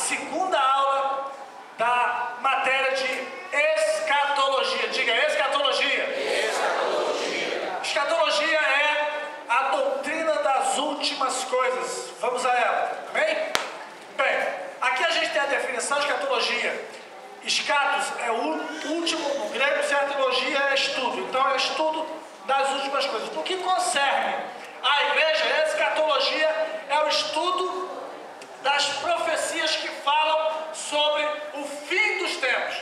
segunda aula da matéria de escatologia. Diga, escatologia. Escatologia. Escatologia é a doutrina das últimas coisas. Vamos a ela, amém? Bem, aqui a gente tem a definição de escatologia. Escatos é o último, no grego, escatologia é estudo. Então é estudo das últimas coisas. No que concerne a igreja, a escatologia é o estudo das profecias que falam sobre o fim dos tempos.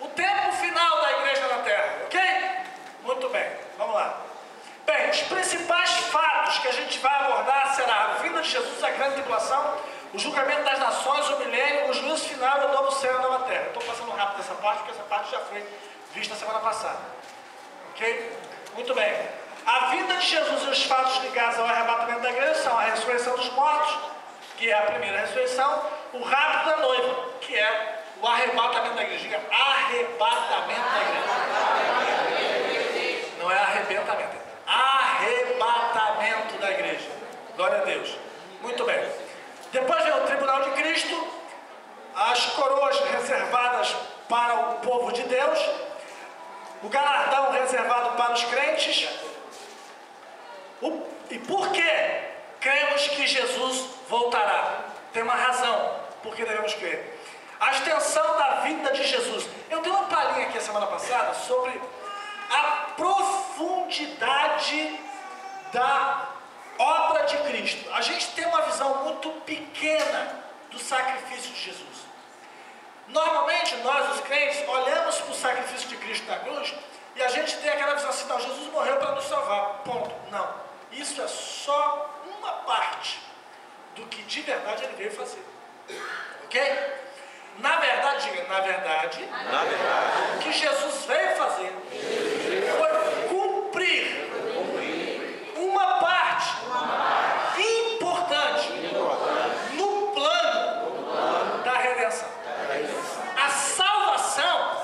O tempo final da igreja na terra, ok? Muito bem, vamos lá. Bem, os principais fatos que a gente vai abordar será a vinda de Jesus, a grande tribulação, o julgamento das nações, o milênio, o juízo final e o novo céu e a nova terra. Estou passando rápido essa parte, porque essa parte já foi vista semana passada. Ok? Muito bem. A vinda de Jesus e os fatos ligados ao arrebatamento da igreja são a ressurreição dos mortos, que é a primeira ressurreição, o rapto da noiva, que é o arrebatamento da igreja. Diga, arrebatamento da igreja. Não é arrebentamento, é arrebatamento da igreja. Glória a Deus. Muito bem. Depois vem o tribunal de Cristo, as coroas reservadas para o povo de Deus, o galardão reservado para os crentes. E por que cremos que Jesus voltará? Tem uma razão por que devemos crer. A extensão da vinda de Jesus. Eu dei uma palhinha aqui a semana passada sobre a profundidade da obra de Cristo. A gente tem uma visão muito pequena do sacrifício de Jesus. Normalmente nós, os crentes, olhamos para o sacrifício de Cristo na cruz e a gente tem aquela visão assim: não, Jesus morreu para nos salvar, ponto. Não, isso é só uma parte do que de verdade ele veio fazer, ok? Na verdade, diga, na verdade, o que Jesus veio fazer foi cumprir uma parte importante no plano da redenção. A salvação,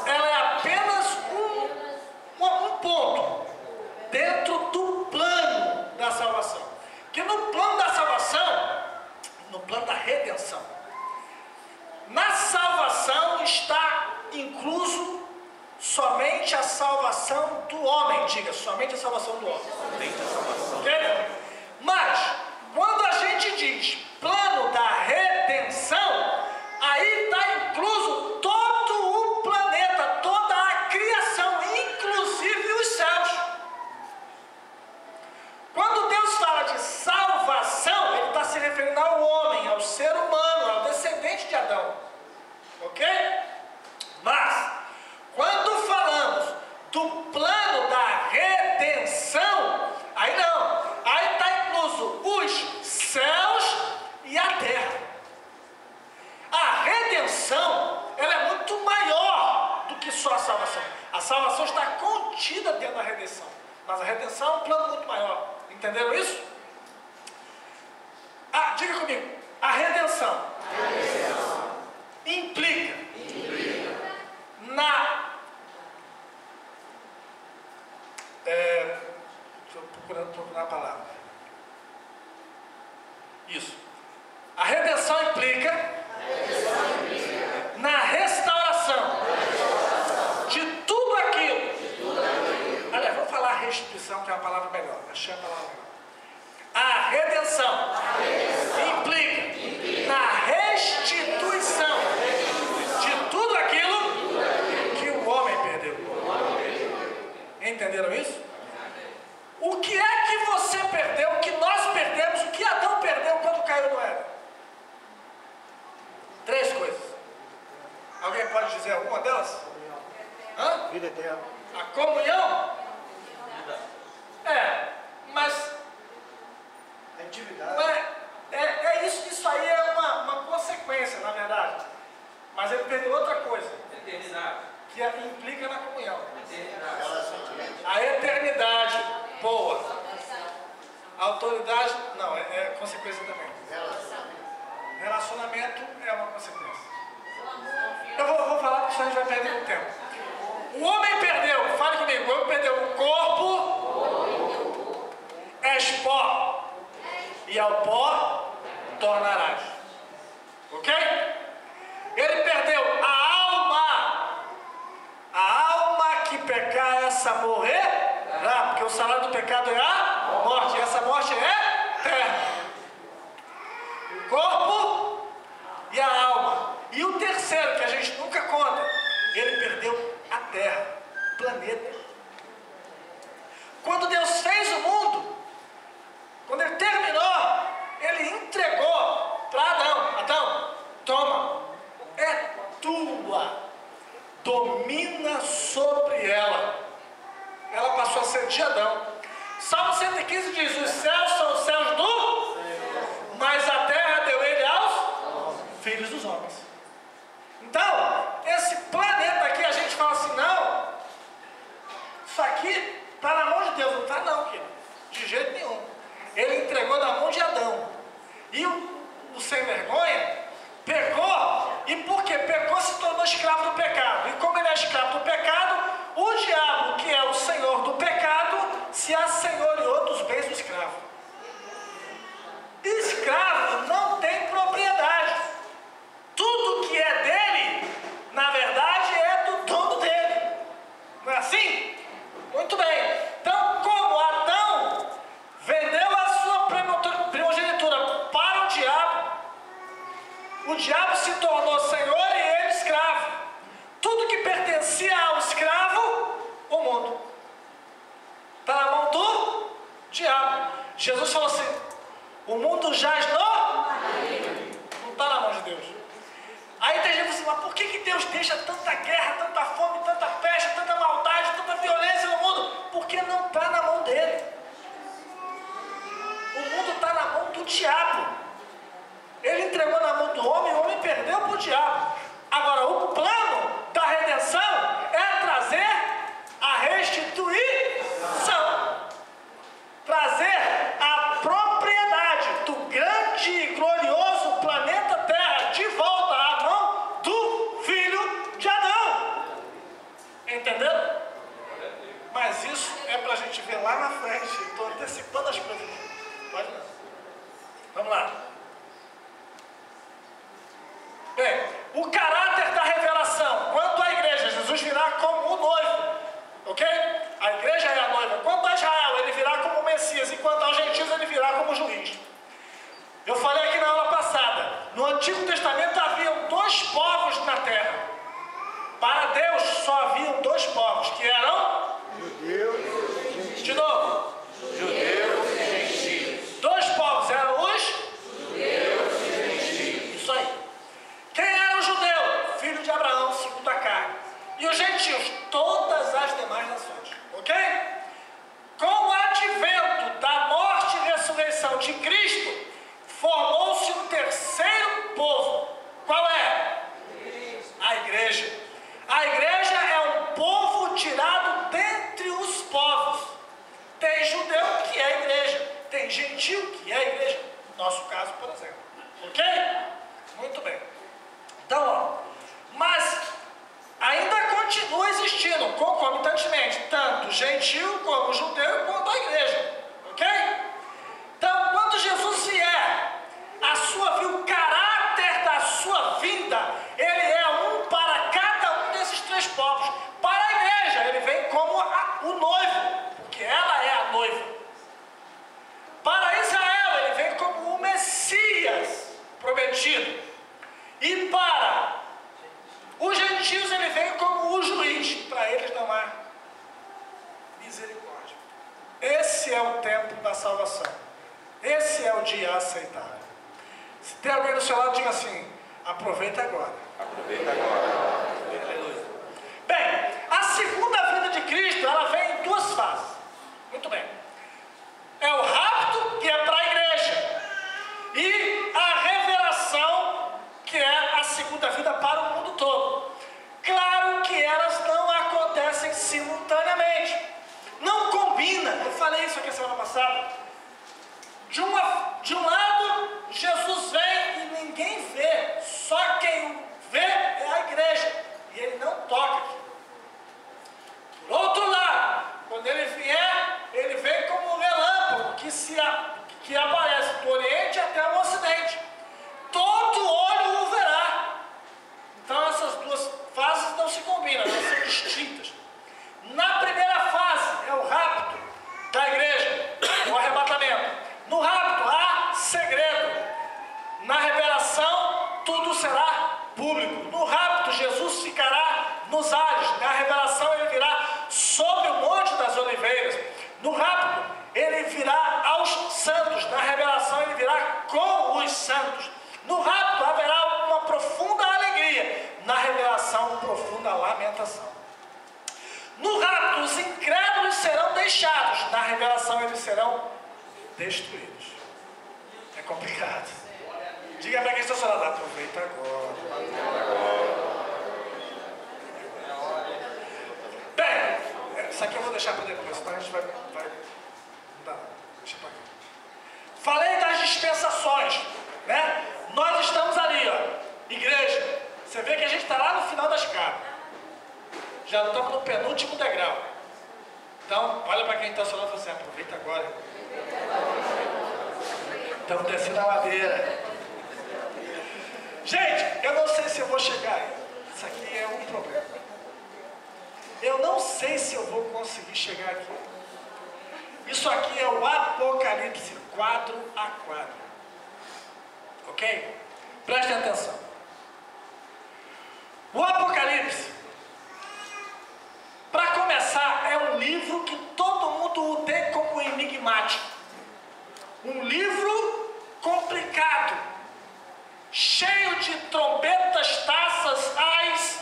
ela é apenas um ponto dentro do plano da salvação. Que no plano da salvação, no plano da redenção, na salvação está incluso somente a salvação do homem. Diga, somente a salvação do homem. Somente a salvação. Entendeu? Mas, quando a gente diz plano da redenção, aí está incluso todo o planeta, toda a criação, inclusive os céus. Quando Deus fala de salvação, ele está se referindo ao homem, ao ser humano, ao descendente de Adão. Ok? Mas, quando falamos do plano da redenção, aí não. Aí está incluso os céus e a terra. A redenção, ela é muito maior do que só a salvação. A salvação está contida dentro da redenção. Mas a redenção é um plano muito maior. Entenderam isso? Diga comigo. A redenção implica na... Estou procurar a palavra. Isso. A redenção implica na restauração de tudo aquilo. Aliás, vou falar restituição, que é uma palavra melhor. Achei a palavra melhor. A redenção implica na restituição de tudo aquilo que o homem perdeu. Entenderam isso? O que é que você perdeu, o que nós perdemos, o que Adão perdeu quando caiu no Éden? 3 coisas. Alguém pode dizer alguma delas? Hã? Vida eterna. A comunhão? Mas A intimidade. não isso aí é uma consequência, na verdade. Mas ele perdeu outra coisa. Eternidade. Que implica na comunhão. Eternidade. A eternidade, boa. A autoridade, não, é consequência também. Relacionamento é uma consequência. Eu vou falar porque senão a gente vai perder muito tempo. O homem perdeu, fale comigo, o homem perdeu o corpo, és pó, e ao pó tornarás. Ok? passa a morrerá, porque o salário do pecado é a morte, e essa morte é eterna. O corpo e a alma. E o terceiro, que a gente nunca conta, ele perdeu a terra, o planeta. Quando Deus fez o mundo, quando ele terminou, ele entregou para Adão. Adão, toma, é tua, domina sobre ela. Ela passou a ser de Adão. Salmo 115 diz: os céus são os céus do, mas a terra deu ele aos filhos dos homens. Então, esse planeta aqui, a gente fala assim, não, isso aqui está na mão de Deus. Não está não, querido, de jeito nenhum. Ele entregou na mão de Adão. E o sem vergonha pecou, e porque pecou se tornou escravo do pecado. E como ele é escravo do pecado, o diabo, que é o senhor do pecado, se assenhoreou dos bens do escravo. Escravo não tem propriedade. Tudo que é dele, na verdade, é do dono dele. Não é assim? Muito bem. Então, como Adão vendeu a sua primogenitura para o diabo se tornou senhor e ele escravo. Tudo que pertencia ao escravo, o mundo, está na mão do diabo. Jesus falou assim: o mundo jaz no, não está na mão de Deus. Aí tem gente que fala assim, mas por que Deus deixa tanta guerra, tanta fome, tanta peste, tanta maldade, tanta violência no mundo? Porque não está na mão dele. O mundo está na mão do diabo. Ele entregou na mão do homem, o homem perdeu para o diabo. Agora, o plano da redenção é trazer a restituição. Trazer a propriedade do grande e glorioso planeta Terra de volta à mão do filho de Adão. Entendeu? Mas isso é para a gente ver lá na frente. Estou antecipando as coisas. Pode não. Vamos lá. Bem, o caráter da revelação. Quanto à igreja, Jesus virá como o noivo. Ok? A igreja é a noiva. Quanto a Israel, ele virá como o Messias. E quanto aos gentios, ele virá como o juiz. Eu falei aqui na aula passada. No Antigo Testamento haviam 2 povos na terra. Para Deus só haviam 2 povos, que eram Judeus e gentios. De novo. Judeus e gentios. 2 povos eram os Judeus e gentios. Isso aí. Quem era o judeu? Filho de Abraão, segundo a carne. E os gentios? Todas as demais nações. Ok? Com o advento da morte e ressurreição de Cristo, formou-se um terceiro povo. Qual é? A igreja. A igreja é um povo tirado dentre os povos. Tem judeu que é a igreja. Tem gentil que é a igreja. Nosso caso, por exemplo. Ok? Muito bem. Então, ó, mas ainda continua existindo concomitantemente tanto gentil como judeu quanto a igreja. Ok? Então, quando Jesus vier, o caráter da sua vinda, ele é um para cada um desses 3 povos. Para a igreja, ele vem como o noivo, porque ela é a noiva. Para Israel, ele vem como o Messias prometido. E para os gentios, ele vem como o juiz. Para eles não há misericórdia. Esse é o tempo da salvação. Esse é o dia aceitável. Se tem alguém do seu lado, diga assim: aproveita agora. Aproveita agora. Bem, a segunda vinda de Cristo, ela vem em 2 fases. Muito bem. É o rapto, que é para a igreja. E a revelação, que é a segunda vinda para o mundo todo. Claro que elas não acontecem simultaneamente. Não combina. Eu falei isso aqui semana passada. De um lado, Jesus vem e ninguém vê. Só quem vê é a igreja. E ele não toca aqui. Por outro lado, quando ele vier, ele vem como um relâmpago que aparece do Oriente até o Ocidente. Todo olho o verá. Então essas 2 fases não se combinam, elas são distintas. Na primeira fase, será público. No rapto, Jesus ficará nos ares. Na revelação, ele virá sobre o Monte das Oliveiras. No rapto, ele virá aos santos. Na revelação, ele virá com os santos. No rapto, haverá uma profunda alegria. Na revelação, profunda lamentação. No rapto, os incrédulos serão deixados. Na revelação, eles serão destruídos. É complicado. Diga para quem está falando, aproveita agora. Bem, isso aqui eu vou deixar para depois, senão a gente vai não dá, deixa para cá. Falei das dispensações, né? Nós estamos ali, ó, igreja. Você vê que a gente está lá no final da escada. Já estamos no penúltimo degrau. Então, olha para quem está falando e fala assim, aproveita agora. Estamos descendo a ladeira. Gente, eu não sei se eu vou chegar aí. Isso aqui é um problema. Eu não sei se eu vou conseguir chegar aqui. Isso aqui é o Apocalipse, quadro a quadro. Ok? Prestem atenção. O Apocalipse, para começar, é um livro que todo mundo o tem como enigmático. Um livro complicado, cheio de trombetas, taças, ais,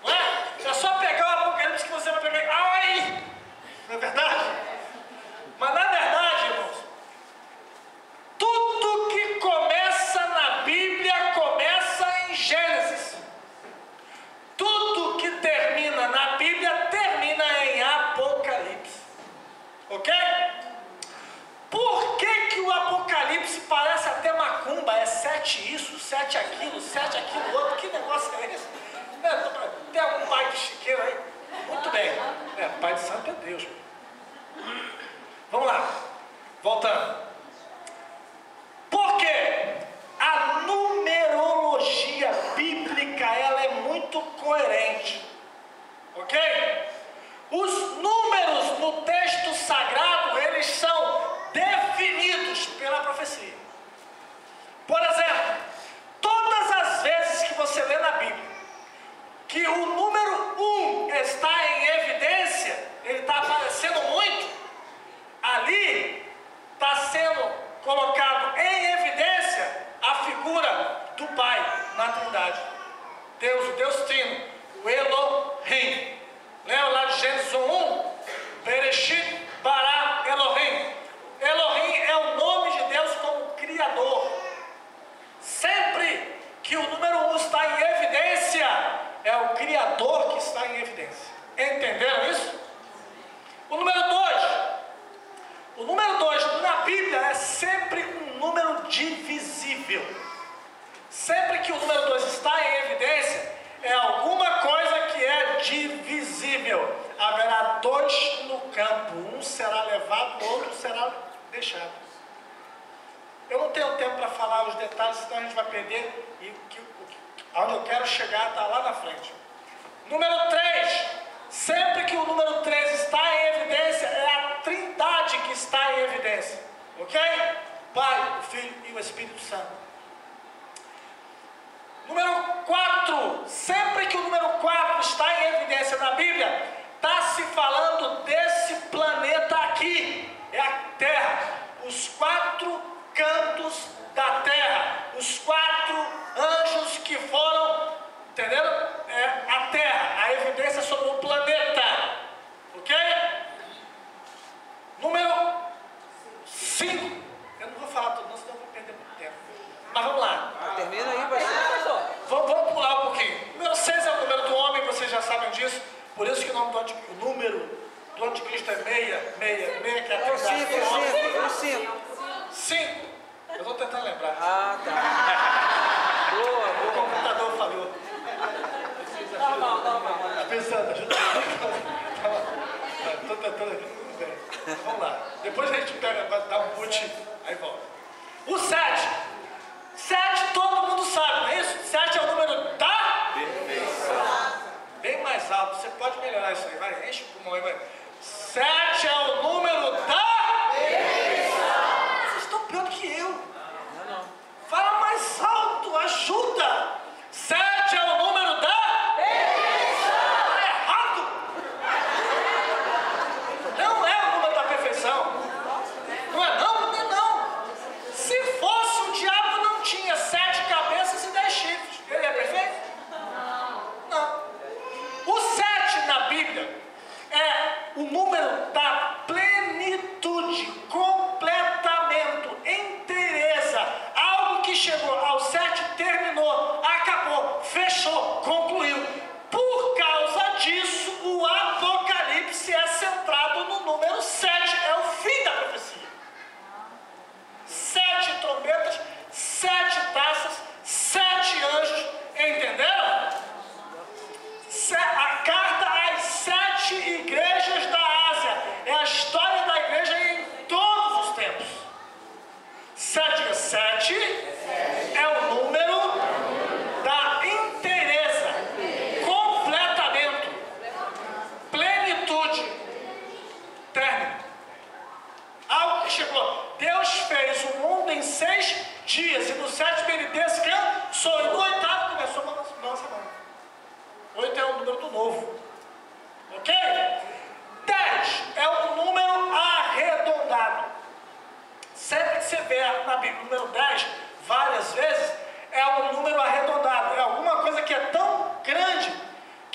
não é? É só pegar o Apocalipse que você vai pegar, ai! Não é verdade? Mas na verdade, irmãos, tudo que começa na Bíblia começa em Gênesis. Tudo que termina na Bíblia termina em Apocalipse. Ok? Por que o Apocalipse parece até macumba? É 7 isso, 7 aquilo, 7 aquilo outro. Que negócio é esse? Tem algum pai de chiqueiro aí? Muito bem. Pai de santo é Deus. Vamos lá. Voltando. Por quê? A numerologia bíblica ela é muito coerente. Ok? Os números no texto sagrado, eles são definidos pela profecia. Por exemplo, todas as vezes que você lê na Bíblia que o número 1 está em evidência, ele está aparecendo muito, ali está sendo colocado em evidência a figura do Pai na Trindade. Deus, o Deus Trino, o Elohim. Lembra lá de Gênesis 1? Bereshit bara Elohim. Elohim é o nome de Deus como Criador. Sempre que o número 1 está em evidência, é o Criador que está em evidência. Entenderam isso? O número 2. O número 2 na Bíblia é sempre um número divisível. Sempre que o número 2 está em evidência, é alguma coisa que é divisível. Haverá 2 no campo. Um será levado, o outro será deixado. Eu não tenho tempo para falar os detalhes, senão a gente vai perder. E onde eu quero chegar está lá na frente. Número 3. Sempre que o número 3 está em evidência, é a Trindade que está em evidência. Ok? Pai, o Filho e o Espírito Santo. Número 4. Sempre que o número 4 está em evidência na Bíblia, está se falando desse planeta aqui. É a Terra. Os 4 cantos da Terra. Os 4 anjos que foram, entenderam? É a Terra. A evidência sobre o planeta. Ok? Número 5. Eu não vou falar tudo, senão eu vou perder muito tempo. Mas vamos lá. Termina aí, pastor. Vamos pular um pouquinho. Número 6 é o número do homem, vocês já sabem disso. Por isso que o número do anticristo é 6, que é a Trindade. 5. Eu estou tentando lembrar. Ah, tá. Boa. O computador falhou. Não. Pensando, ajuda. Estou tentando aqui, tudo bem. Vamos lá. Depois a gente pega, vai dar um boot, aí volta. O 7. 7 todo mundo sabe, não é isso? 7 é o número da perfeição. Bem mais alto, você pode melhorar isso aí, vai, enche o pulmão aí, vai. 7 é o número da perfeição. Vocês estão pior do que eu. Não. Fala mais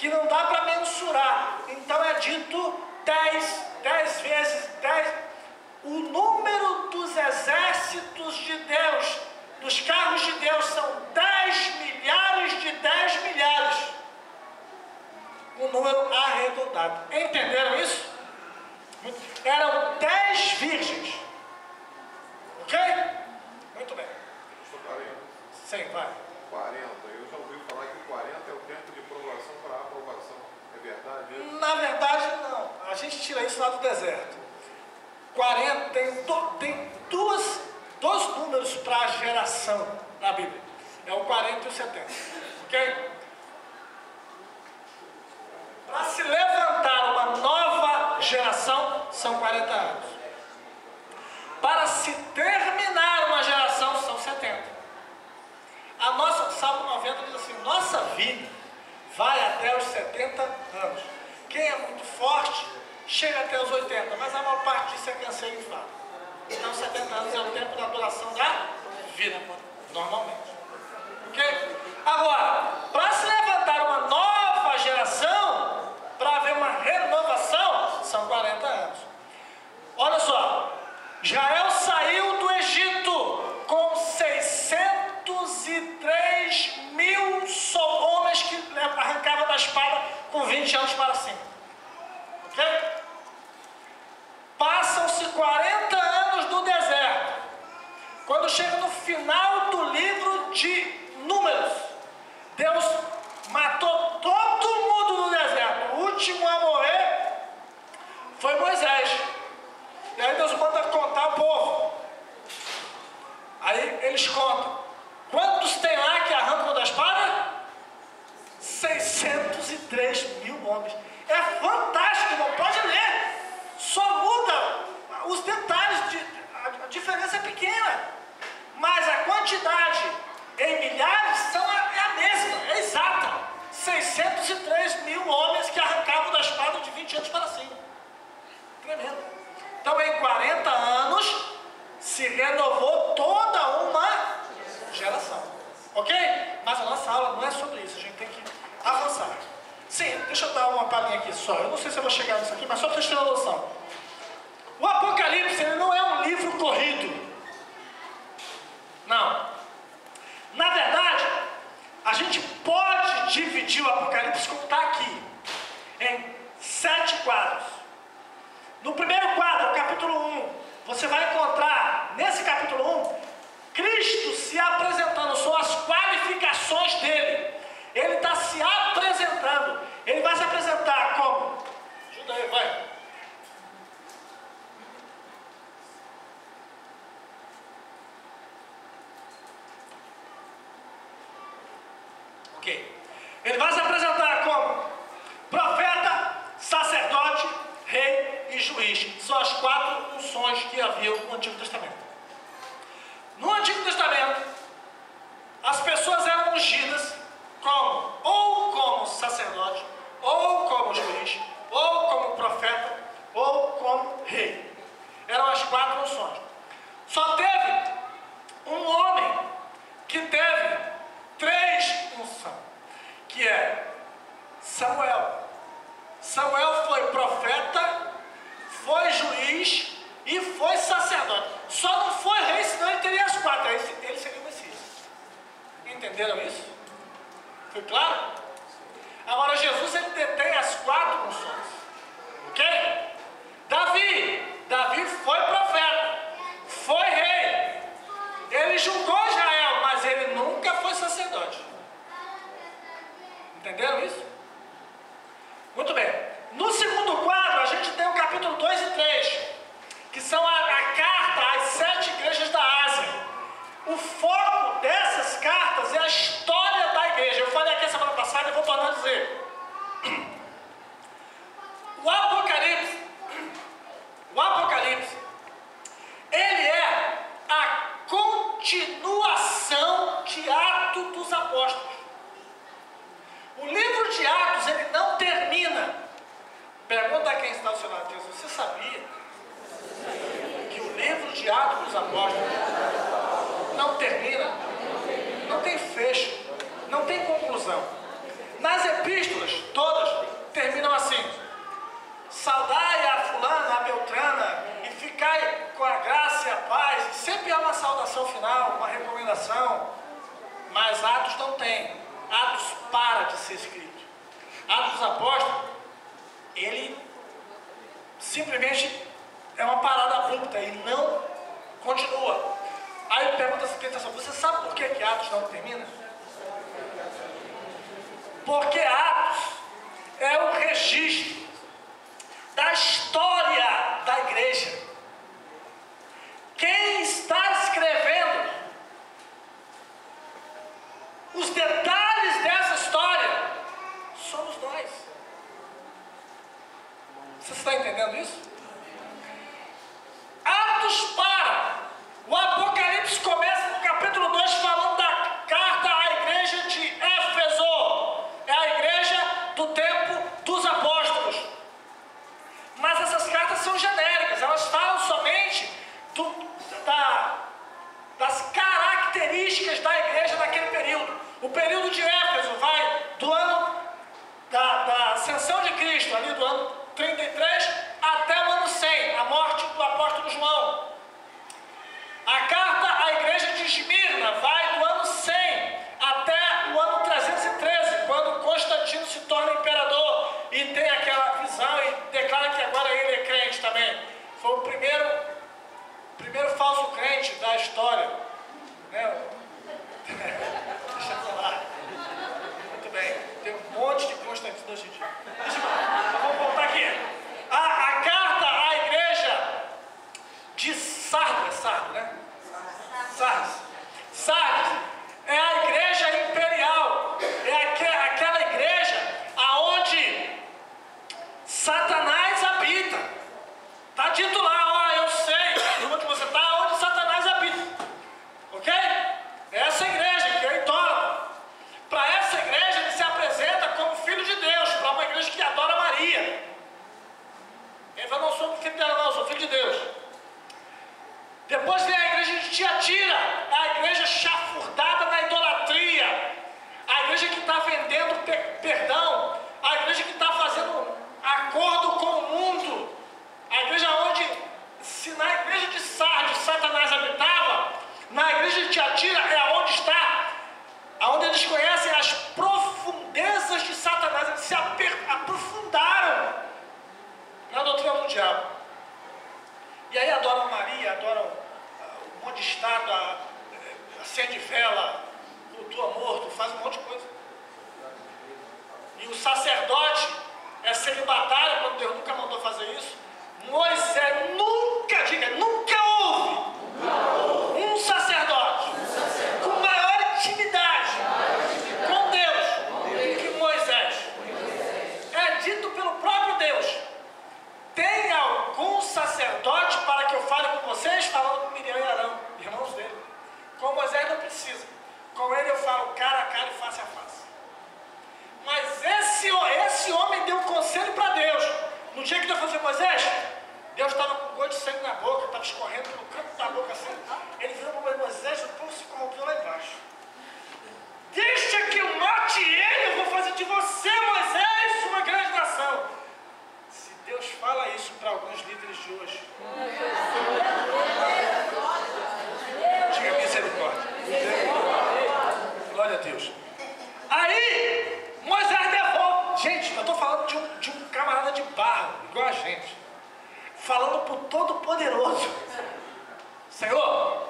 que não dá para mensurar. Então é dito 10 vezes 10. O número dos exércitos de Deus, dos carros de Deus, são 10 milhares de 10 milhares. Um número arredondado. Entenderam isso? Eram 10 virgens. Ok? Muito bem. Sim, vai. 40. Eu já ouvi falar que 40 é o tempo de provação para aprovação. É verdade isso? Na verdade, não. A gente tira isso lá do deserto. 40 tem dois números para a geração na Bíblia. É o 40 e o 70. Ok? Para se levantar uma nova geração, são 40 anos. Para se terminar uma geração, são 70. A nossa, Salmo 90 diz assim, nossa vida vai até os 70 anos. Quem é muito forte, chega até os 80, mas a maior parte disso é canseiro e enfado. Então 70 anos é o tempo da duração da vida, normalmente. Ok? Agora, para se levantar uma nova geração, para haver uma renovação, são 40 anos. Olha só, Israel saiu do Egito com 603 mil homens que arrancavam da espada com 20 anos para cima. Ok? Passam-se 40 anos no deserto. Quando chega no final do livro de Números, Deus matou todo mundo no deserto. O último a morrer foi Moisés. E aí Deus manda contar o povo. Aí eles contam. Quantos tem lá que arrancam da espada? 603 mil homens. É fantástico, não pode ler. Só muda os detalhes, a diferença é pequena. Mas a quantidade em milhares é a mesma, é exata. 603 mil homens que arrancavam da espada de 20 anos para cima. Tremendo. Então em 40 anos se renovou toda uma geração. Ok? Mas a nossa aula não é sobre isso, a gente tem que avançar. Sim, deixa eu dar uma palhinha aqui só. Eu não sei se eu vou chegar nisso aqui, mas só para vocês terem uma noção. O Apocalipse ele não é um livro corrido. Não. Na verdade, a gente pode dividir o Apocalipse como está aqui, em 7 quadros. No primeiro quadro, o capítulo 1, você vai encontrar, nesse capítulo 1, Cristo se apresentando, são as qualificações dele. Ele está se apresentando. Ele vai se apresentar como? Ajuda aí, vai. Ok. Ele vai se apresentar como profeta, sacerdote, rei e juiz. São as 4 funções que havia no Antigo Testamento. No Antigo Testamento, as pessoas eram ungidas ou como sacerdote, ou como juiz, ou como profeta, ou como rei. Eram as 4 funções. Só teve um homem que teve 3 funções, que é Samuel. Samuel foi profeta, foi juiz e foi sacerdote. Só não foi rei, senão ele teria as 4. Ele seria o Messias. Entenderam isso? Foi claro? Agora Jesus ele detém as 4 funções. Ok? Davi foi profeta, foi rei. Ele julgou Israel, mas ele nunca foi sacerdote. Entenderam isso? Muito bem. No segundo quadro, a gente tem o capítulo 2 e 3, que são a carta às 7 igrejas da Ásia. O foco dessas cartas é a história da igreja. Eu falei aqui a semana passada e vou tornar a dizer. O Apocalipse, ele é a continuação de Atos dos Apóstolos. O livro de Atos, ele não termina. Pergunta a quem está ao seu lado, Jesus, você sabia que o livro de Atos dos Apóstolos não termina? Não tem fecho, não tem conclusão. Nas epístolas, todas, tem. Atos para de ser escrito. Atos dos Apóstolos, ele simplesmente é uma parada abrupta e não continua. Aí pergunta assim, você sabe por que Atos não termina? Porque Atos é o registro da história da igreja. Quem está escrevendo os detalhes dessa história somos nós. Você está entendendo isso? Atos para. O Apocalipse começa no capítulo 2 falando da carta à igreja de Éfeso. É a igreja do tempo dos apóstolos. Mas essas cartas são genéricas, elas falam somente das características da igreja naquele período. O período de Éfeso vai do ano da ascensão de Cristo, ali do ano 33 até o ano 100, a morte do apóstolo João. A carta à igreja de Esmirna vai do ano 100 até o ano 313, quando Constantino se torna imperador e tem aquela visão e declara que agora ele é crente também. Foi o primeiro falso crente da história, né? Deixa eu falar. Muito bem, tem um monte de Constantino hoje em dia. Vamos voltar aqui. A carta à igreja de Sardes, né? Sardes é a igreja imperial, é aquela igreja aonde Satanás habita. Está dito lá, eu sei onde você está, onde Satanás habita. Ok? É essa igreja que é idólatra. Para essa igreja ele se apresenta como filho de Deus, para uma igreja que adora Maria. Ele fala, não sou filho dela não, sou filho de Deus. Depois vem a igreja de Tiatira, a igreja chafurdada na idolatria, a igreja que está vendendo perdão, a igreja que está fazendo acordo com o mundo, a igreja onde, se na igreja de Sardes Satanás habitava, na igreja de Tiatira é onde está, onde eles conhecem as profundezas de Satanás, eles se aprofundaram na doutrina do diabo. E aí adoram Maria, adoram um monte de estátua, acende vela, cultua morto, faz um monte de coisa. E o sacerdote é celibatário, quando Deus nunca mandou fazer isso. Moisés nunca houve um sacerdote com maior intimidade com Deus que Moisés. É dito pelo próprio Deus. Tem algum sacerdote para que eu fale com vocês? Falando com Miriam e Arão, irmãos dele. Com Moisés não precisa. Com ele eu falo cara a cara e face a face. Mas esse homem deu um conselho para Deus. No dia que Deus falou assim, Moisés, Deus estava com gosto de sangue na boca, estava escorrendo pelo canto da boca assim. Ele virou para Moisés, o povo se corrompeu lá embaixo. Deixa que eu mate ele, eu vou fazer de você, Moisés, uma grande nação. Deus fala isso para alguns líderes de hoje. Diga misericórdia. Glória a Deus. Aí, Moisés devolve. Gente, eu estou falando de um camarada de barro, igual a gente. Falando para o Todo-Poderoso. Senhor,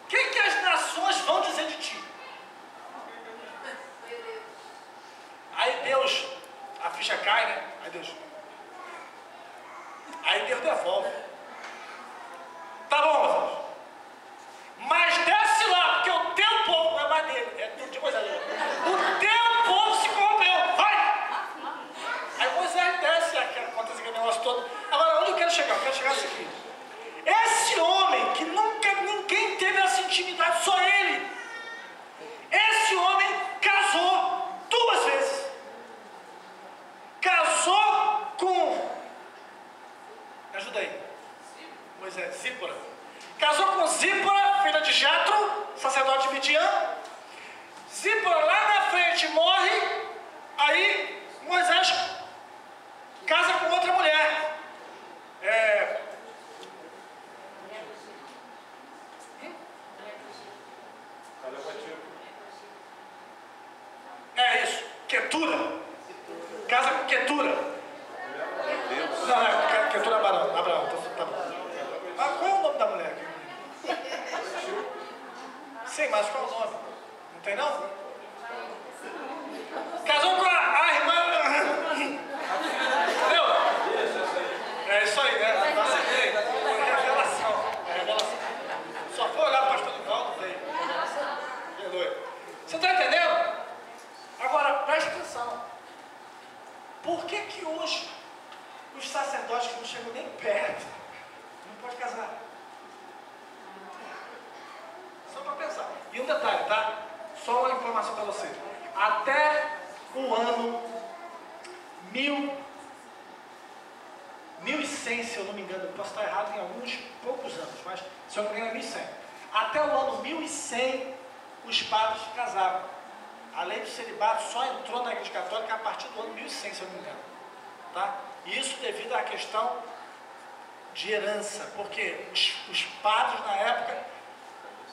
o que as nações vão dizer de ti? Aí Deus, a ficha cai, né? Aí Deus devolve. Tá bom, Moisés. Mas desce lá, porque o teu povo não é mais dele, é tudo de Moisés. O teu povo se corrompeu, vai! Aí Moisés desce, acontece aquele negócio todo. Agora, onde eu quero chegar? Eu quero chegar assim aqui. Esse homem que nunca ninguém teve essa intimidade, só ele. Esse homem casou 2 vezes. Casou com... Me ajuda aí. Moisés, Zípora. Casou com Zípora, filha de Jetro, sacerdote de Midian. Zípora lá na frente morre. Aí Moisés casa com outra mulher. Ketura. Casa com Ketura. Não, é Ketura Abraão. Tá bom. Ah, qual é o nome da mulher aqui? Sim, mas qual é o nome? Não tem não? Casou com a irmã. Entendeu? É isso aí, né? Acertei. Revelação. Só foi olhar para o pastor Nivaldo, veio. Você está entendendo? Agora, preste atenção. Por que hoje os sacerdotes que não chegam nem perto não podem casar? Só para pensar. E um detalhe, tá? Só uma informação para você. Até o ano 1100, se eu não me engano, eu posso estar errado em alguns poucos anos, mas se eu não me engano é 1100. Até o ano 1100, os padres casavam. A lei do celibato só entrou na Igreja Católica a partir do ano 1100, se eu não me engano. Tá? Isso devido à questão de herança, porque os padres na época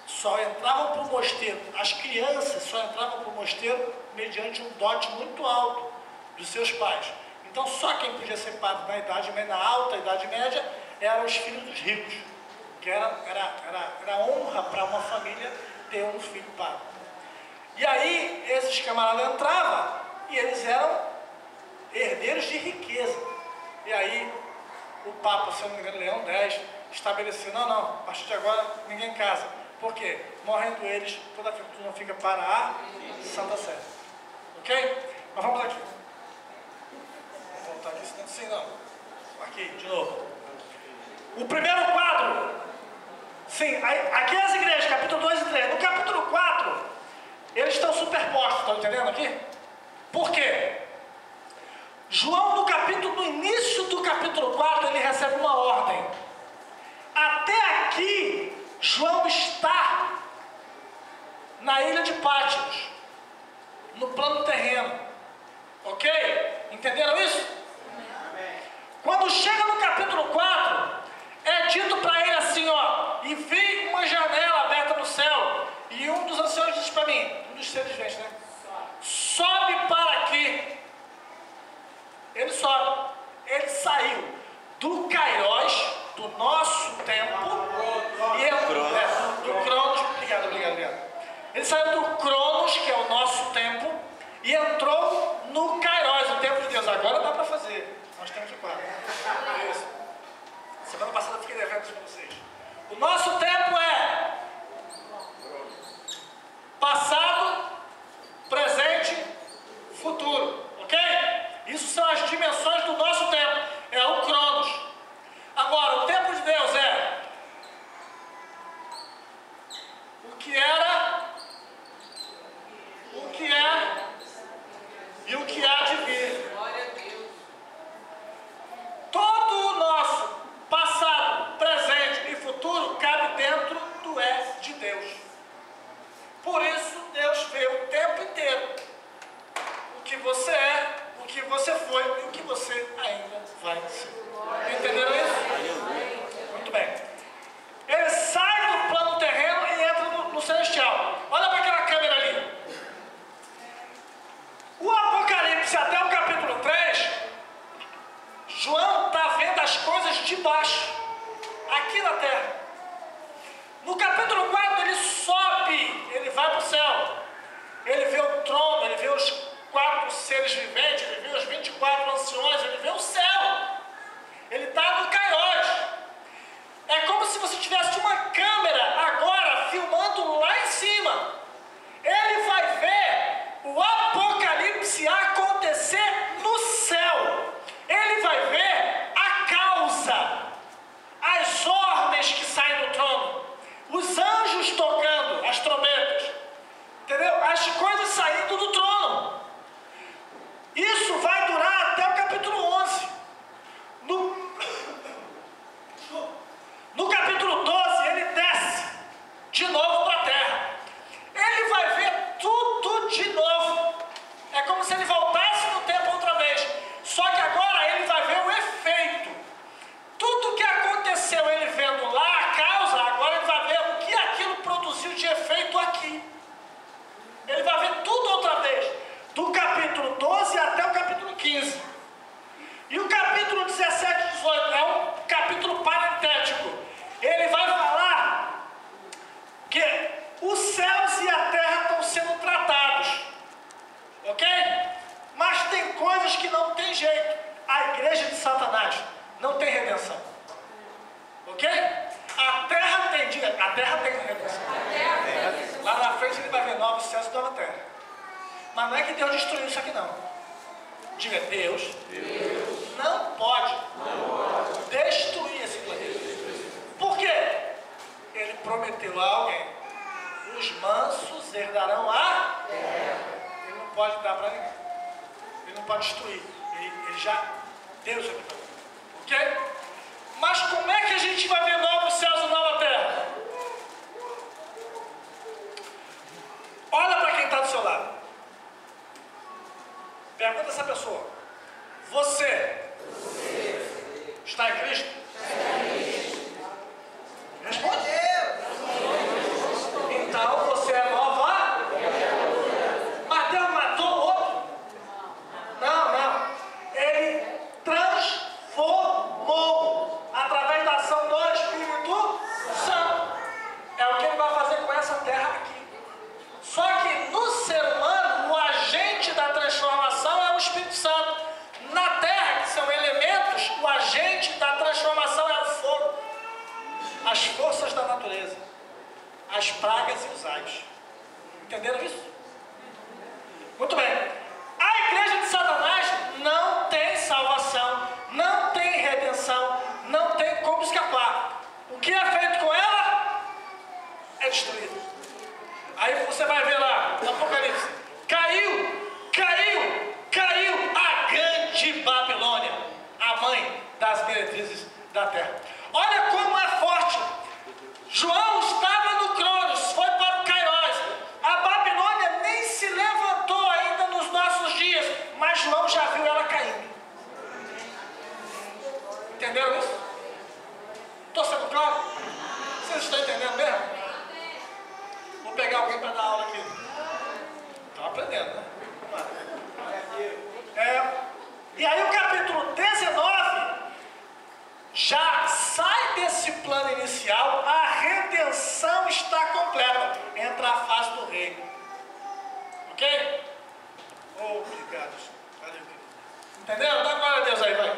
só entravam para o mosteiro, as crianças só entravam para o mosteiro mediante um dote muito alto dos seus pais. Então só quem podia ser padre na idade média, na alta idade média, eram os filhos dos ricos, que era honra para uma família ter um filho padre. E aí esses camaradas entravam e eles eram herdeiros de riqueza. E aí o Papa, se eu não me engano, Leão X, estabeleceu, não, a partir de agora ninguém casa. Por quê? Morrendo eles, toda a fortuna fica para a Santa Sé. Ok? Mas vamos aqui. Vou voltar aqui, senão assim não. Aqui, de novo. O primeiro quadro. Sim, aqui as igrejas, capítulo 2 e 3. No capítulo 4, eles estão superpostos, estão entendendo aqui? Por quê? João, no início do capítulo 4, ele recebe uma ordem. Até aqui, João está na ilha de Pátimos, no plano terreno. Ok? Entenderam isso? Quando chega no capítulo 4, é dito para ele assim, ó, e vi uma janela aberta no céu, e um dos anciões disse para mim, um dos seres viventes, né? Sobe para aqui. Ele sobe. Ele saiu do Kairos, do nosso tempo, e do Cronos. Obrigado. Ele saiu do Cronos, que é o nosso tempo, e entrou no Kairos, o tempo de Deus. Agora dá para fazer. Nós temos de quatro. Isso. Semana passada eu fiquei devendo isso para vocês. O nosso tempo é passado, presente, futuro. Ok? Isso são as dimensões do nosso tempo. É o Cronos. Agora, o tempo de Deus é o que era, o que é e o que há de vir. Todo o nosso passado, presente e futuro cabe dentro do é de Deus. Por isso, Deus vê o tempo inteiro o que você é, o que você foi e o que você ainda vai ser. Entenderam isso? Muito bem. Ele sai do plano terreno e entra no celestial. Olha para aquela câmera ali. O Apocalipse até o capítulo 3, João está vendo as coisas de baixo, aqui na terra. No capítulo 4 ele sobe, ele vai para o céu. Ele vê o trono, ele vê os 4 seres viventes, ele vê os 24 anciões, ele vê o céu. Ele está no Kairos. É como se você tivesse uma câmera agora filmando lá em cima. Ele vai ver o Apocalipse acontecer no céu. Ele vai ver a causa, as ordens que saem do trono, os anjos tocando as trombetas, entendeu? As coisas saindo do trono. Isso vai durar até o capítulo 11. No capítulo 12, ele desce de novo para a terra. Ele vai ver tudo de novo. É como se ele voltasse no tempo outra vez. Só que agora ele vai ver o efeito. Tudo que aconteceu ele vendo lá, a causa, agora ele vai ver o que aquilo produziu de efeito aqui. Ele vai ver tudo outra vez. Do capítulo 12 não tem redenção. Ok? A terra tem, diga, a terra tem redenção. Lá na frente ele vai ver novos céus e nova terra. Mas não é que Deus destruiu isso aqui não. Diga, Deus não pode destruir esse planeta. Por quê? Ele prometeu a alguém: os mansos herdarão a terra. Ele não pode dar para ninguém. Ele não pode destruir. Ele já deu isso aqui para mim. Ok? Mas como é que a gente vai ver novos céus e nova terra? Olha para quem está do seu lado. Pergunta a essa pessoa: você está em Cristo? Responde. Então você é nova. Mas Deus matou o outro? Não. Ele transformou através da ação do Espírito Santo. É o que ele vai fazer com essa terra aqui. Só que no ser humano, o agente da transformação é o Espírito Santo. Na terra, que são elementos, o agente da transformação é o fogo. As forças da natureza, as pragas e os raios. Entenderam isso? Muito bem. A igreja de Satanás não tem salvação, não tem redenção, não tem como escapar. O que é feito com ela é destruído. Aí você vai ver lá no Apocalipse: caiu a grande Babilônia, a mãe das meretrizes da terra. Olha como é forte. João estava no Cronos, foi para o Kairos. A Babilônia nem se levantou ainda nos nossos dias, mas João já viu ela caindo. Entenderam isso? Estou sendo claro? Vocês estão entendendo mesmo? Vou pegar alguém para dar aula aqui. Estão aprendendo, né? E aí o capítulo 19 já sai desse plano inicial. A redenção está completa. Entra a fase do reino. Ok? Obrigado. Valeu. Entendeu? Dá glória a Deus aí, vai.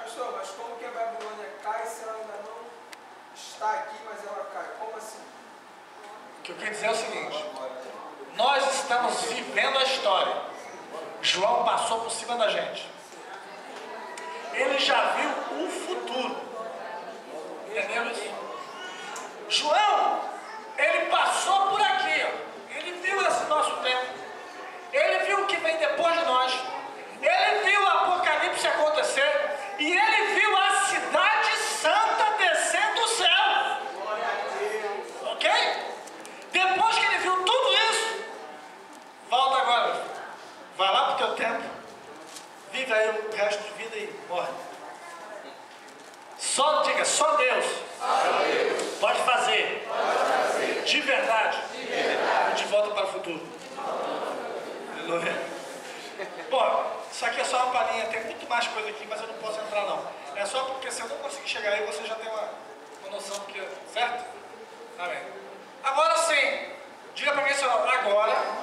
Pastor, mas como que a Babilônia cai se ela ainda não está aqui, mas ela cai? Como assim? O que eu quero dizer é o seguinte: nós estamos vivendo a história. João passou por cima da gente. Ele já viu o futuro. Entendeu isso? João, ele passou por aqui, ó. Ele viu esse nosso tempo. Ele viu o que vem depois de nós. Ele viu o Apocalipse acontecer. E ele viu a cidade santa descendo do céu. Ok? Depois que ele viu tudo isso, volta agora. Vai lá pro teu tempo. Vive aí o resto de vida e morre. Diga, só Deus pode fazer de verdade de volta para o futuro. Aleluia. Bom, isso aqui é só uma palhinha. Tem muito mais coisa aqui, mas eu não posso entrar não. É só porque se eu não conseguir chegar aí, você já tem uma noção do que é, certo? Amém. Agora sim, diga para quem seu nome. Agora.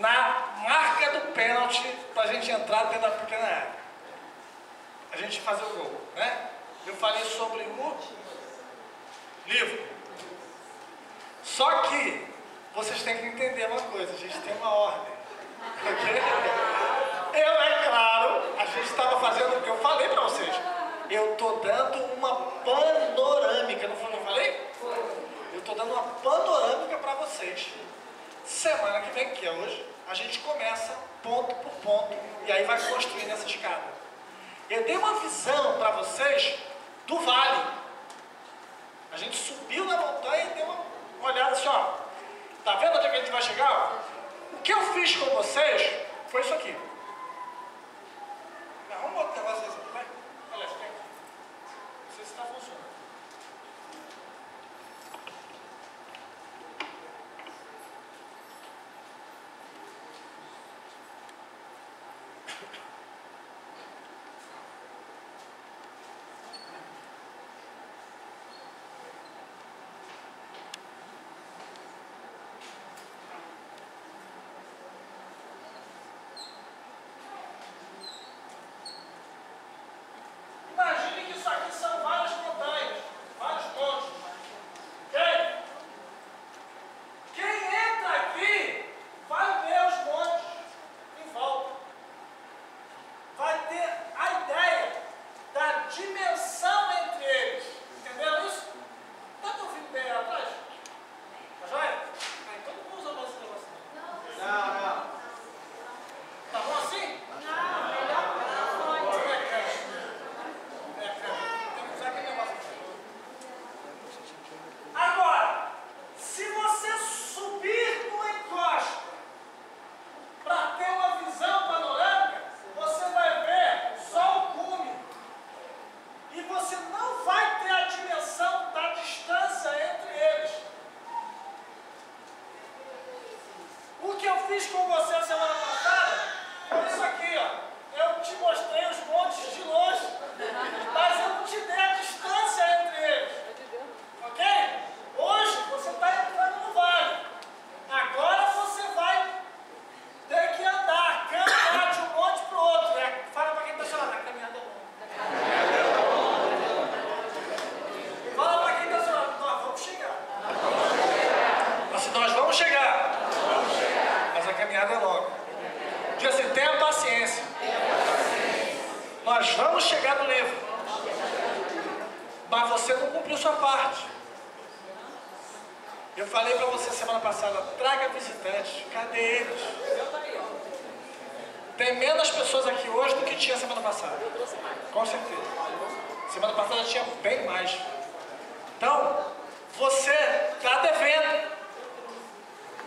Na marca do pênalti para a gente entrar dentro da pequena área, a gente fazer o gol, né? Eu falei sobre o livro. Só que vocês têm que entender uma coisa: a gente tem uma ordem, ok? É claro, a gente estava fazendo o que eu falei para vocês. Eu estou dando uma panorâmica, não foi o que eu falei? Eu estou dando uma panorâmica para vocês. Semana que vem, que é hoje, a gente começa ponto por ponto e aí vai construindo essa escada. Eu dei uma visão para vocês do vale. A gente subiu na montanha e deu uma olhada assim, ó. Tá vendo onde é que a gente vai chegar? O que eu fiz com vocês foi isso aqui. Vamos botar o negócio desse aqui, vai. Olha, vem aqui. Não sei se está funcionando. Imagine que isso aqui são várias montanhas, vários montes. Ok? Quem entra aqui vai ver os montes em volta. Vai ter a ideia da dimensão entre eles. Entenderam isso? Está me ouvindo bem aí atrás? Tá joia? Então não vou usar mais esse negócio. Não. Tá bom assim? Agora, se você subir no encosto para ter uma visão panorâmica, você vai ver só o cume. E você não vai ter a dimensão da distância entre eles. O que eu fiz com você a semana passada foi isso aqui, ó. Eu te mostrei os montes de longe, mas eu não te dei a distância entre eles. Ok? Hoje você está entrando no vale. Agora você vai ter que andar, caminhar de um monte para o outro. Fala para quem está chorando, a caminhada é longa. Fala para quem está chorando, nós vamos chegar. Assim, nós vamos chegar. Mas a caminhada é longa. Diz assim, tenha paciência. Nós vamos chegar no livro. Mas você não cumpriu sua parte. Eu falei para você semana passada, traga visitantes. Cadê eles? Tem menos pessoas aqui hoje do que tinha semana passada. Com certeza. Semana passada tinha bem mais. Então, você está devendo.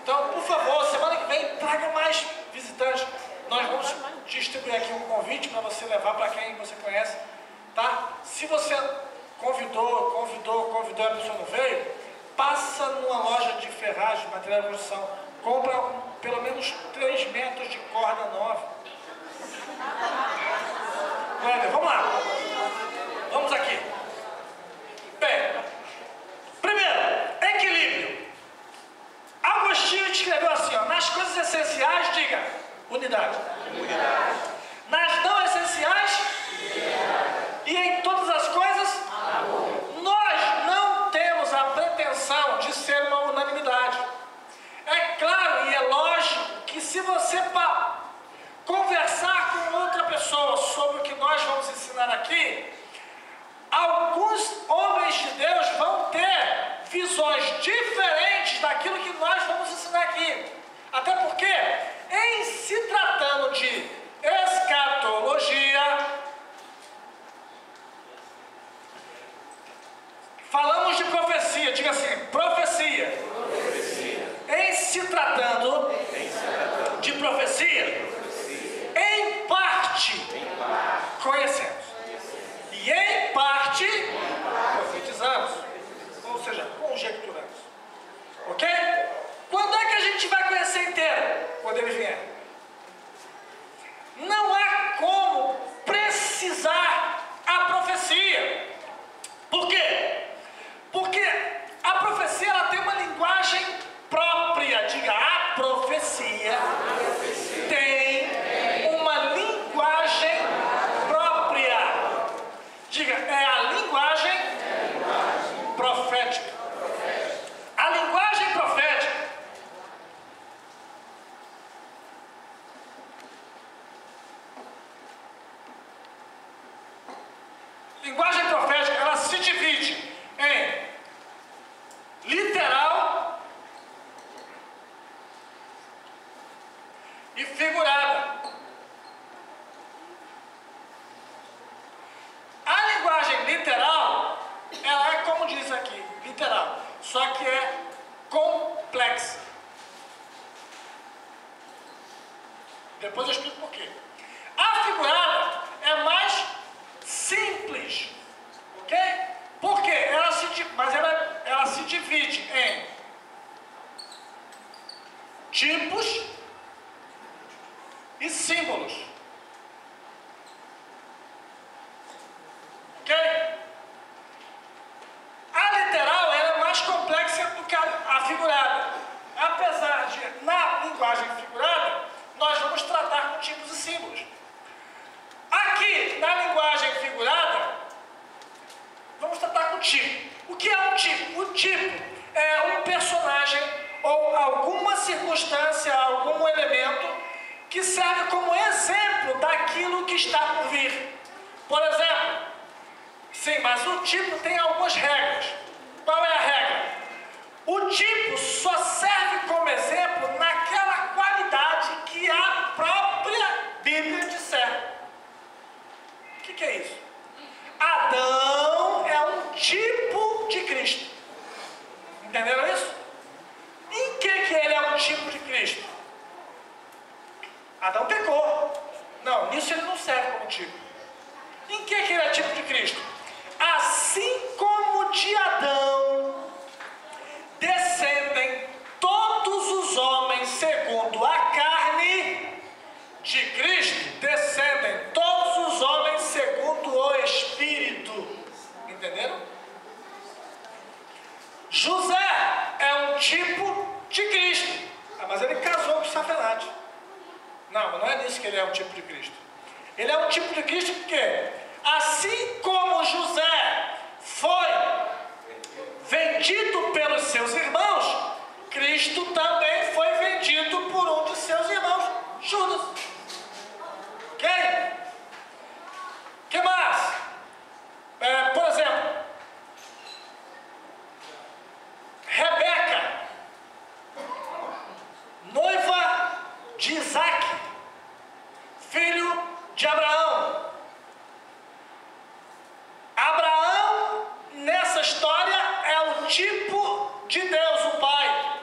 Então, por favor, semana que vem, traga mais visitantes. Nós vamos distribuir aqui um convite para você levar para quem você conhece, tá? Se você convidou e a pessoa não veio, passa numa loja de ferragem, material de construção, compra pelo menos 3 metros de corda nova. Vamos lá. Vamos aqui. Bem, primeiro, equilíbrio. Agostinho escreveu assim, ó, nas coisas essenciais, diga, unidade. Nas não essenciais, e em todas as coisas, nós não temos a pretensão de ser uma unanimidade. É claro e é lógico que se você conversar com outra pessoa sobre o que nós vamos ensinar aqui, alguns homens de Deus vão ter visões diferentes daquilo que nós vamos ensinar aqui. Até porque, em se tratando de escatologia, falamos de profecia, diga assim, profecia. Em se tratando de profecia, em parte conhecemos. E em parte profetizamos. Ou seja, conjecturamos. Ok? Quando é que a gente vai conhecer inteiro? Quando ele vier. Não há como precisar a profecia. Por quê? Porque a profecia ela tem uma linguagem própria. Diga, a profecia tem uma linguagem própria. Diga, é a linguagem profética. A linguagem profética ela se divide em literal e figurada. A linguagem literal, ela é como diz aqui, literal, só que é complexa. Depois eu explico por quê. A figurada é mais simples, ok? Por quê? Ela se divide em tipos e símbolos, ok? A literal ela é mais complexa do que a figurada. Apesar de, na linguagem figurada, nós vamos tratar com tipos e símbolos. Aqui, na linguagem figurada, vamos tratar com tipo. O que é um tipo? O tipo é um personagem ou alguma circunstância, algum elemento que serve como exemplo daquilo que está por vir. Por exemplo, sim, mas o tipo tem algumas regras. Qual é a regra? O tipo só serve como exemplo naquela qualidade que a própria Bíblia disser. O que é isso? Adão é um tipo de Cristo. Entenderam isso? Em que ele é um tipo de Cristo? Adão pecou. Não, nisso ele não serve como tipo. Em que ele é tipo de Cristo? Assim como de Adão descendem todos os homens segundo a carne, de Cristo descendem todos os homens segundo o Espírito. Entenderam? José é um tipo de Cristo. Mas ele casou com Safenate. Não, mas não é nisso que ele é um tipo de Cristo. Ele é um tipo de Cristo porque, assim como José foi vendido pelos seus irmãos, Cristo também foi vendido por um de seus irmãos, Judas. Ok? O que mais? Por exemplo, Rebeca, noiva de Isaac, filho de Abraão. Abraão, nessa história, é o tipo de Deus, o Pai.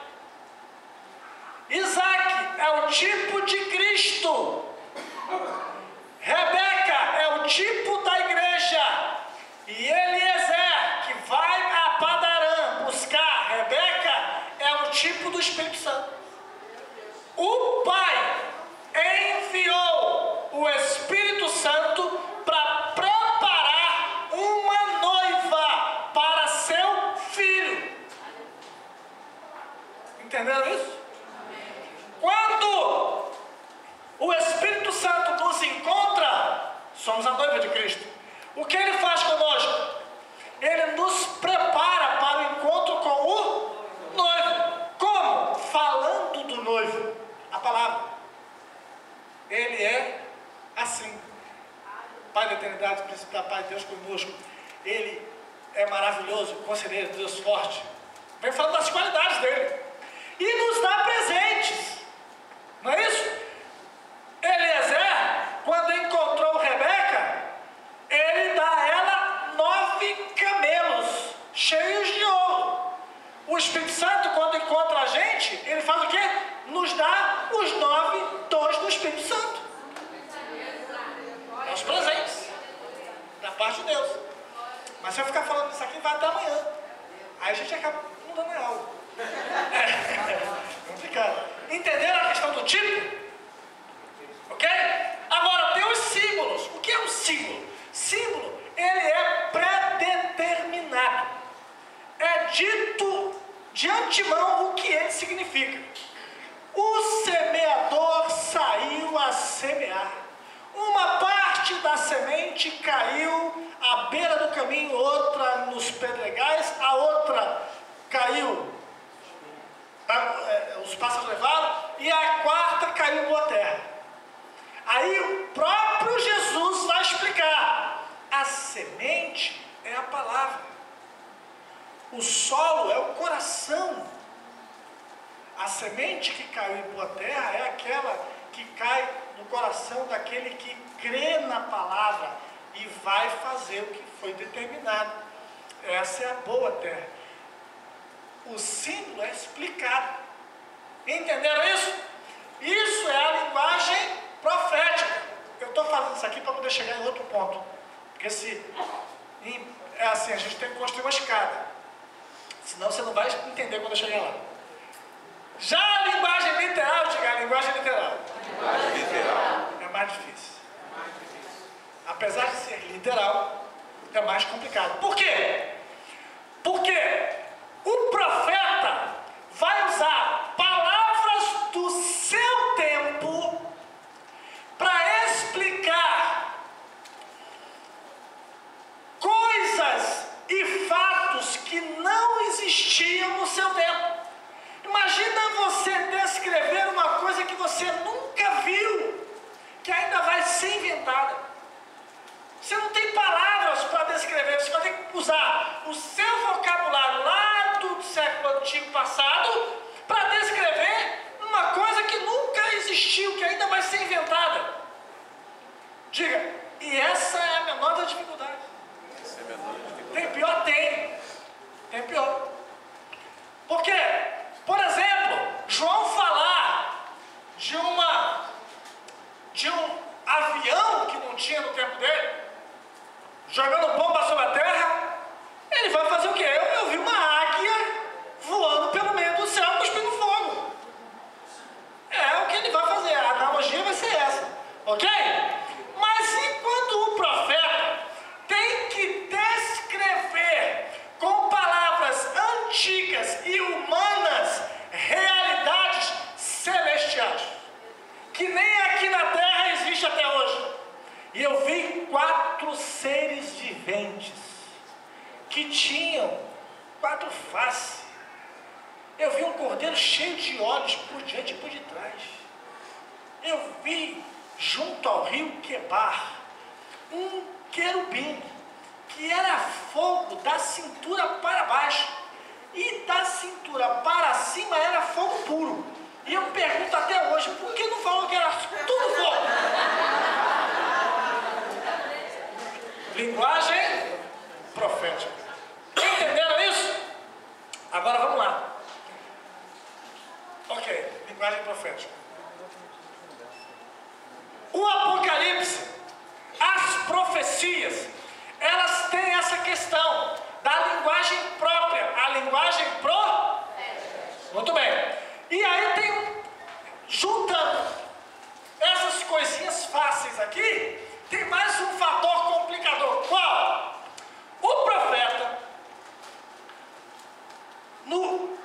Isaac é o tipo de Cristo. Rebeca é o tipo da igreja. E Eliezer, que vai a Padarã buscar Rebeca, é o tipo do Espírito Santo. O Pai enviou o Espírito Santo para preparar uma noiva para seu filho. Entenderam isso? Quando o Espírito Santo nos encontra, somos a noiva de Cristo. O que ele faz conosco? Ele nos prepara para o encontro com o noivo. Como? Falando do noivo. A palavra. Ele é assim. Pai da eternidade, príncipe da paz, Deus conosco. Ele é maravilhoso, conselheiro, Deus forte. Vem falando das qualidades dele. E nos dá presentes. Não é isso? Eliezer, quando encontrou Rebeca, ele dá a ela 9 camelos cheios de ouro. O Espírito Santo, quando encontra a gente, ele faz o quê? Nos dá os 9 dons do Espírito Santo. É os presentes da parte de Deus. Mas se eu ficar falando isso aqui, vai até amanhã. Aí a gente acaba não dando aula. Complicado. Entenderam a questão do tipo? Ok? Agora tem os símbolos. O que é um símbolo? Símbolo, ele é pré-determinado. É dito de antemão o que ele significa. O semeador saiu a semear. Uma parte da semente caiu à beira do caminho, outra nos pedregais, a outra caiu, os pássaros levaram, e a quarta caiu em boa terra. Aí o próprio Jesus vai explicar: a semente é a palavra, o solo é o coração. A semente que caiu em boa terra é aquela que cai no coração daquele que crê na palavra e vai fazer o que foi determinado. Essa é a boa terra. O símbolo é explicado. Entenderam isso? Isso é a linguagem profética. Eu estou falando isso aqui para poder chegar em outro ponto. Porque é assim, a gente tem que construir uma escada. Senão você não vai entender quando eu chegar lá. Já a linguagem literal, diga a linguagem literal. É mais difícil. Apesar de ser literal, é mais complicado. Por quê? Porque o profeta vai usar palavras do seu tempo para explicar coisas e fatos que não existiam no seu tempo. Imagina você descrever uma coisa que você nunca viu, que ainda vai ser inventada. Você não tem palavras para descrever, você vai ter que usar o seu vocabulário lá do século antigo passado para descrever uma coisa que nunca existiu, que ainda vai ser inventada. Diga, e essa é a menor das dificuldades. Tem pior? Tem pior. Por quê? Por exemplo, João falar de um avião que não tinha no tempo dele, jogando bomba sobre a terra, ele vai fazer o quê? Eu vi uma águia voando pelo meio do céu, cuspindo fogo. É o que ele vai fazer, a analogia vai ser essa, ok? Mas e quando o profeta tem que descrever com palavras antigas e humanas realidades celestiais, que nem aqui na terra existe até hoje? E eu vi 4 seres viventes que tinham 4 faces. Eu vi um cordeiro cheio de olhos por diante e por detrás. Eu vi junto ao rio Quebar um querubim que era fogo da cintura para baixo e da cintura para cima era fogo puro. E eu pergunto até hoje, por que não falou que era tudo fogo? Linguagem profética. Entenderam isso? Agora vamos lá. Ok, linguagem profética. O Apocalipse, as profecias, elas têm essa questão da linguagem própria, a linguagem Muito bem. E aí tem, juntando essas coisinhas fáceis aqui, tem mais um fator complicador. Qual? O profeta, no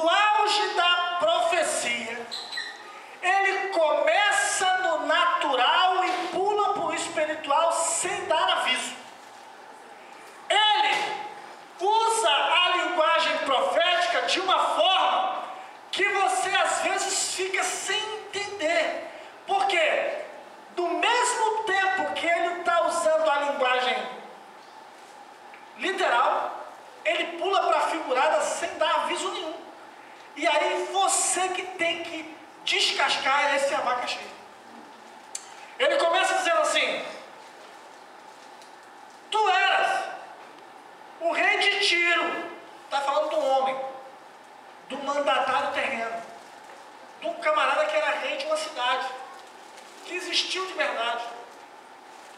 auge da profecia, ele começa no natural e pula para o espiritual sem dar aviso. Ele usa a linguagem profética de uma forma que você às vezes fica sem entender. Por quê? Do mesmo tempo que ele está usando a linguagem literal, ele pula para a figurada sem dar aviso nenhum. E aí você que tem que descascar esse abacaxi. Ele começa dizendo assim: tu eras o rei de Tiro. Está falando de um homem, do mandatário terreno, de um camarada que era rei de uma cidade, que existiu de verdade.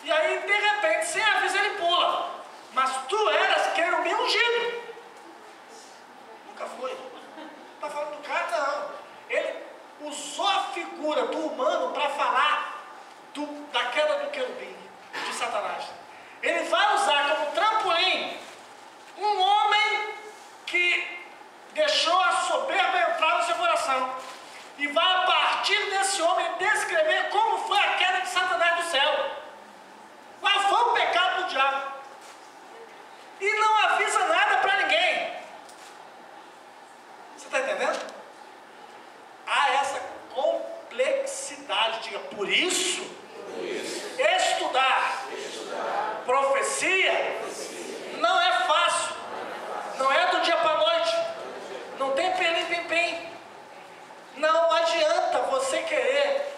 E aí, de repente, sem aviso, ele pula. Mas tu eras querubim ungido. Nunca foi. Está falando do cara? Não. Ele usou a figura do humano para falar da queda do querubim, de Satanás. Ele vai usar como trampolim um homem que deixou a soberba entrar no seu coração. E vai, a partir desse homem, descrever como foi a queda de Satanás do céu. Qual foi o pecado do diabo. E não avisa nada para ninguém. Você está entendendo? Há essa complexidade. Diga, por isso, estudar profecia não é fácil. Não é do dia para a noite. Não tem pelim-pim-pim. Não adianta você querer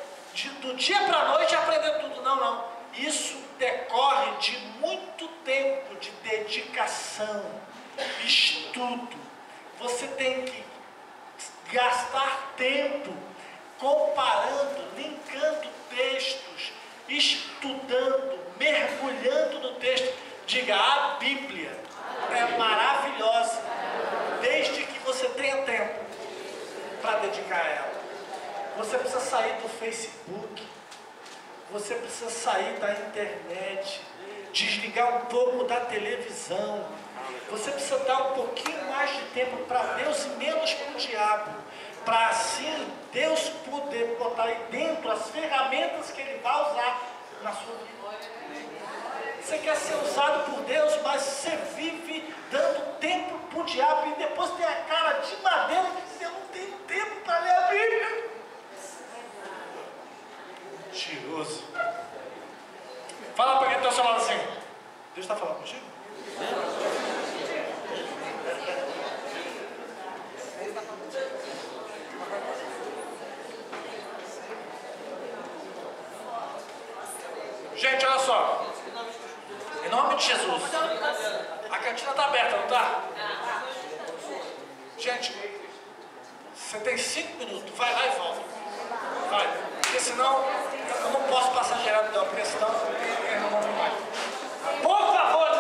do dia para a noite aprender tudo. Não, não. Isso decorre de muito tempo de dedicação, estudo. Você tem que gastar tempo comparando, linkando textos, estudando, mergulhando no texto. Diga, a Bíblia é maravilhosa, desde que você tenha tempo para dedicar a ela. Você precisa sair do Facebook, você precisa sair da internet, desligar um pouco da televisão. Você precisa dar um pouquinho mais de tempo para Deus e menos para o diabo, para assim Deus poder botar aí dentro as ferramentas que Ele vai usar na sua vida. Você quer ser usado por Deus, mas você vive dando tempo para o diabo e depois tem a cara de madeira que diz: eu não tenho tempo para ler a Bíblia. Mentiroso. Fala para quem está ao seu lado assim: Deus está falando contigo? Gente, olha só. Em nome de Jesus. A cantina está aberta, não está? Gente, você tem 5 minutos. Vai lá e volta. Vai. Porque senão eu não posso passar direto dela, porque senão eu não